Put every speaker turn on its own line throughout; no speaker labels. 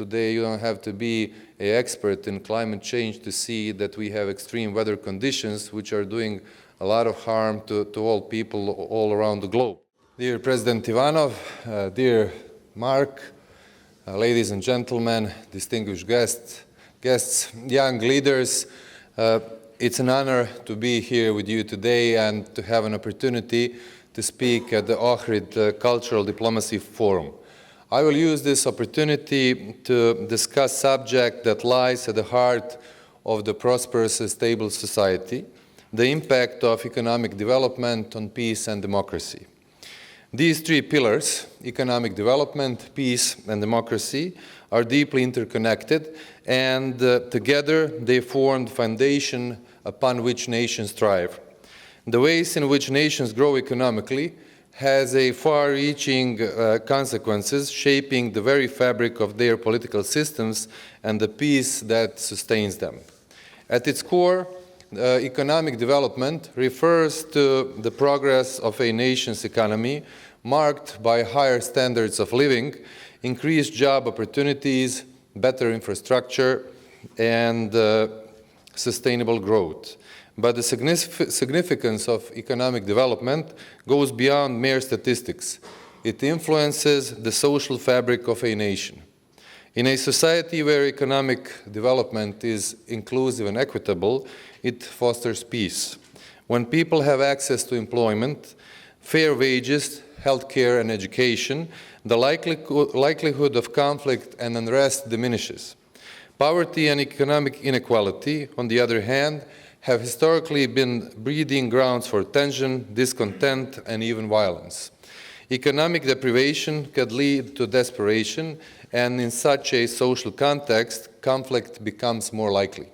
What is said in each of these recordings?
today, you don't have to be an expert in climate change to see that we have extreme weather conditions which are doing a lot of harm to all people all around the globe. Dear President Ivanov, dear Mark, ladies and gentlemen, distinguished guests, young leaders, it's an honor to be here with you today and to have an opportunity to speak at the Ohrid Cultural Diplomacy Forum. I will use this opportunity to discuss a subject that lies at the heart of the prosperous and stable society, the impact of economic development on peace and democracy. These three pillars, economic development, peace, and democracy, are deeply interconnected, and together they form the foundation upon which nations thrive. The ways in which nations grow economically has a far-reaching consequences, shaping the very fabric of their political systems and the peace that sustains them. At its core, economic development refers to the progress of a nation's economy marked by higher standards of living, increased job opportunities, better infrastructure, and sustainable growth. But the significance of economic development goes beyond mere statistics. It influences the social fabric of a nation. In a society where economic development is inclusive and equitable, it fosters peace. When people have access to employment, fair wages, healthcare, and education, the likelihood of conflict and unrest diminishes. Poverty and economic inequality, on the other hand, have historically been breeding grounds for tension, discontent, and even violence. Economic deprivation could lead to desperation, and in such a social context, conflict becomes more likely.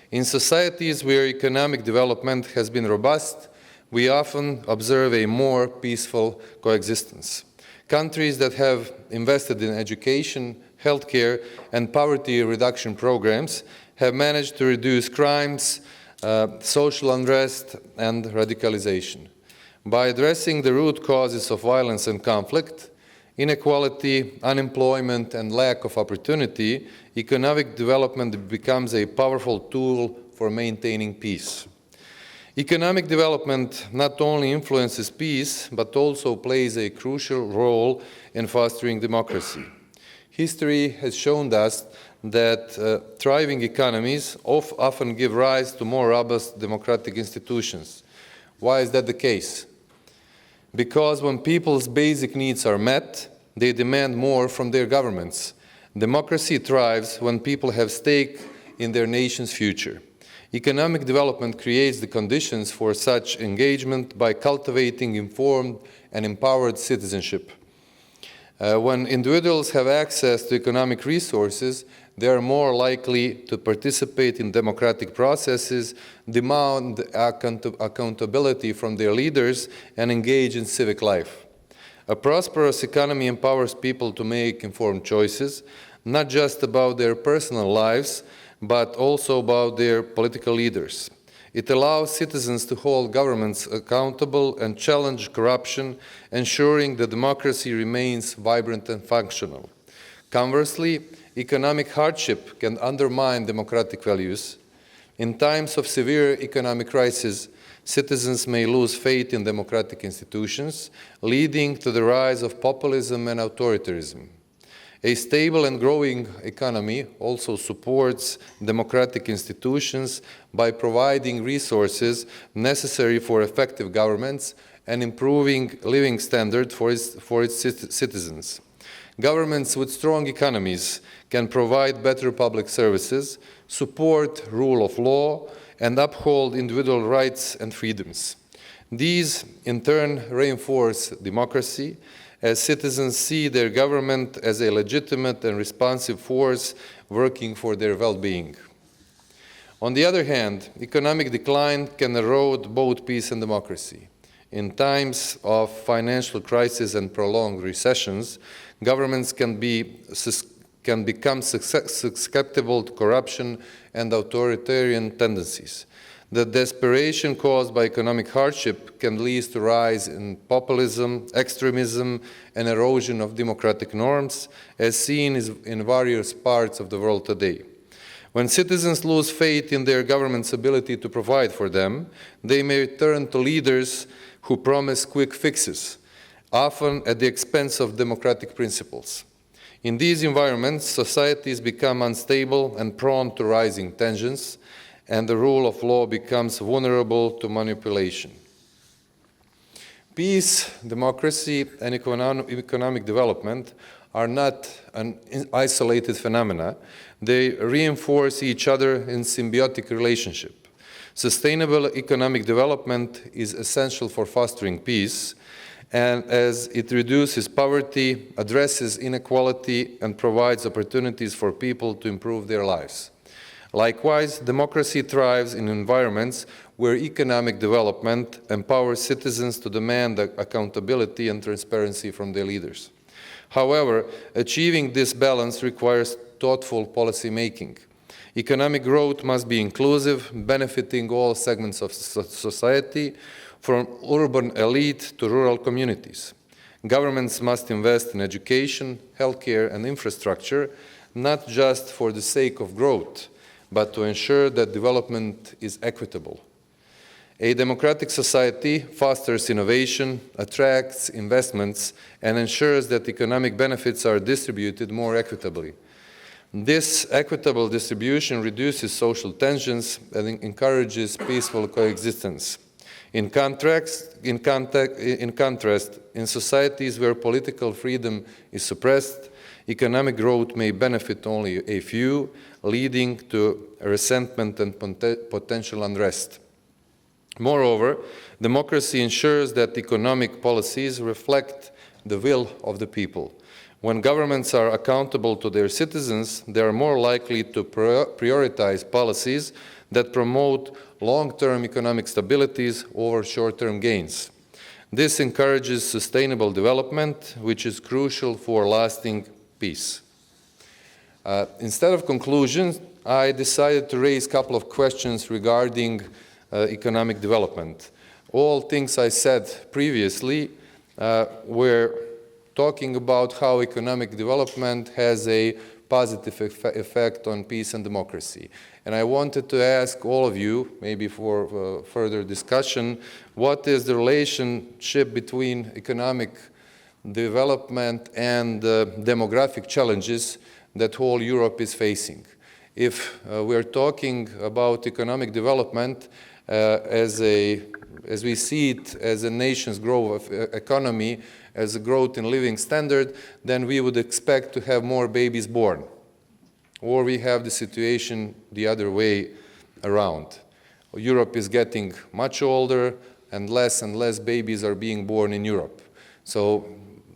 In societies where economic development has been robust, we often observe a more peaceful coexistence. Countries that have invested in education, healthcare, and poverty reduction programs have managed to reduce crimes, social unrest, and radicalization. By addressing the root causes of violence and conflict, inequality, unemployment, and lack of opportunity, economic development becomes a powerful tool for maintaining peace. Economic development not only influences peace, but also plays a crucial role in fostering democracy. History has shown us that thriving economies often give rise to more robust democratic institutions. Why is that the case? Because when people's basic needs are met, they demand more from their governments. Democracy thrives when people have stake in their nation's future. Economic development creates the conditions for such engagement by cultivating informed and empowered citizenship. When individuals have access to economic resources, they are more likely to participate in democratic processes, demand accountability from their leaders, and engage in civic life. A prosperous economy empowers people to make informed choices, not just about their personal lives, but also about their political leaders. It allows citizens to hold governments accountable and challenge corruption, ensuring that democracy remains vibrant and functional. Conversely, economic hardship can undermine democratic values. In times of severe economic crisis, citizens may lose faith in democratic institutions, leading to the rise of populism and authoritarianism. A stable and growing economy also supports democratic institutions by providing resources necessary for effective governments and improving living standards for its citizens. Governments with strong economies can provide better public services, support rule of law, and uphold individual rights and freedoms. These, in turn, reinforce democracy, as citizens see their government as a legitimate and responsive force working for their well-being. On the other hand, economic decline can erode both peace and democracy. In times of financial crisis and prolonged recessions, governments can become susceptible to corruption and authoritarian tendencies. The desperation caused by economic hardship can lead to a rise in populism, extremism, and erosion of democratic norms, as seen in various parts of the world today. When citizens lose faith in their government's ability to provide for them, they may turn to leaders who promise quick fixes, often at the expense of democratic principles. In these environments, societies become unstable and prone to rising tensions, and the rule of law becomes vulnerable to manipulation. Peace, democracy, and economic development are not an isolated phenomena. They reinforce each other in symbiotic relationship. Sustainable economic development is essential for fostering peace, and as it reduces poverty, addresses inequality, and provides opportunities for people to improve their lives. Likewise, democracy thrives in environments where economic development empowers citizens to demand accountability and transparency from their leaders. However, achieving this balance requires thoughtful policy making. Economic growth must be inclusive, benefiting all segments of society, from urban elite to rural communities. Governments must invest in education, healthcare, and infrastructure, not just for the sake of growth, but to ensure that development is equitable. A democratic society fosters innovation, attracts investments, and ensures that economic benefits are distributed more equitably. This equitable distribution reduces social tensions and encourages peaceful coexistence. In contrast, in societies where political freedom is suppressed, economic growth may benefit only a few, leading to resentment and potential unrest. Moreover, democracy ensures that economic policies reflect the will of the people. When governments are accountable to their citizens, they are more likely to prioritize policies that promote long-term economic stabilities over short-term gains. This encourages sustainable development, which is crucial for lasting peace. Instead of conclusions, I decided to raise a couple of questions regarding economic development. All things I said previously were talking about how economic development has a positive effect on peace and democracy. And I wanted to ask all of you, maybe for further discussion, what is the relationship between economic development and demographic challenges that whole Europe is facing? If we're talking about economic development as we see it as a nation's growth of economy, as a growth in living standard, then we would expect to have more babies born. Or we have the situation the other way around. Europe is getting much older and less babies are being born in Europe. So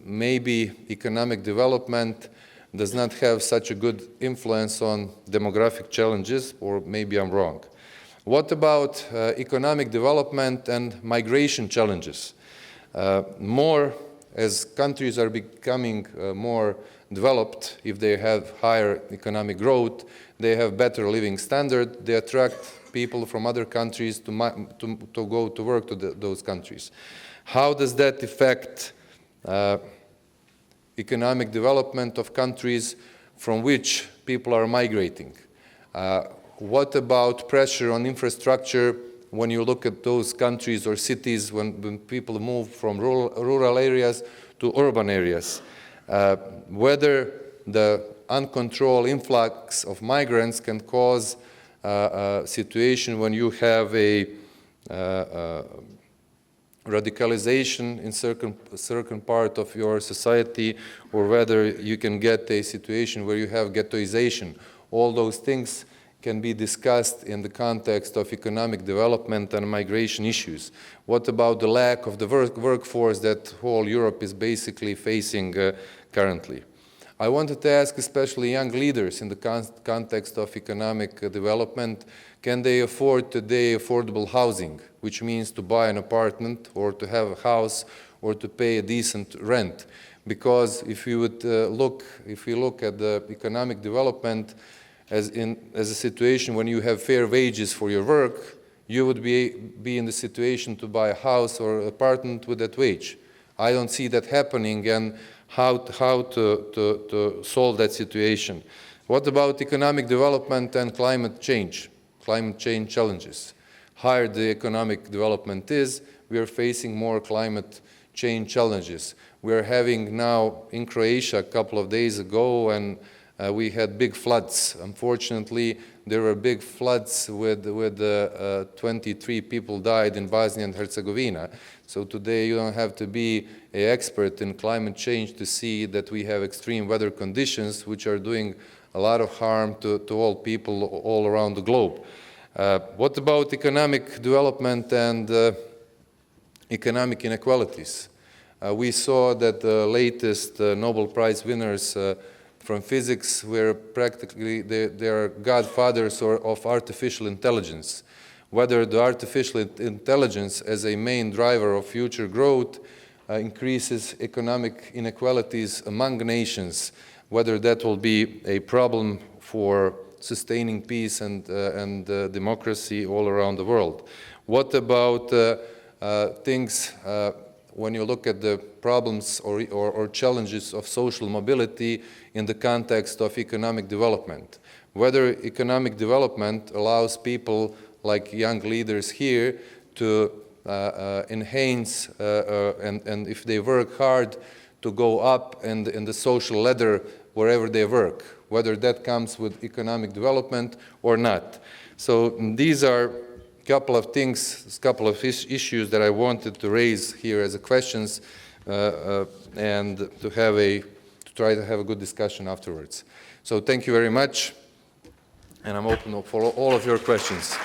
maybe economic development does not have such a good influence on demographic challenges, or maybe I'm wrong. What about economic development and migration challenges? As countries are becoming more developed, if they have higher economic growth, they have better living standard, they attract people from other countries to go to work to those countries. How does that affect economic development of countries from which people are migrating? What about pressure on infrastructure when you look at those countries or cities when people move from rural areas to urban areas? Whether the uncontrolled influx of migrants can cause a situation when you have a radicalization in certain part of your society, or whether you can get a situation where you have ghettoization. All those things can be discussed in the context of economic development and migration issues. What about the lack of the workforce that whole Europe is basically facing currently? I wanted to ask especially young leaders in the context of economic development, can they afford today affordable housing, which means to buy an apartment or to have a house or to pay a decent rent? Because if you look at the economic development as a situation when you have fair wages for your work, you would be in the situation to buy a house or apartment with that wage. I don't see that happening, and how to solve that situation. What about economic development and climate change challenges? Higher the economic development is, we are facing more climate change challenges. We are having now in Croatia a couple of days ago, and we had big floods. Unfortunately, there were big floods with 23 people died in Bosnia and Herzegovina. So today you don't have to be an expert in climate change to see that we have extreme weather conditions which are doing a lot of harm to all people all around the globe. What about economic development and economic inequalities? We saw that the latest Nobel Prize winners from physics were practically, they are godfathers of artificial intelligence. Whether the artificial intelligence as a main driver of future growth increases economic inequalities among nations, whether that will be a problem for sustaining peace and democracy all around the world. What about things when you look at the problems or challenges of social mobility in the context of economic development? Whether economic development allows people like young leaders here to enhance and if they work hard to go up in the social ladder wherever they work, whether that comes with economic development or not. So these are a couple of things, a couple of issues that I wanted to raise here as questions and to try to have a good discussion afterwards. So thank you very much, and I'm open for all of your questions.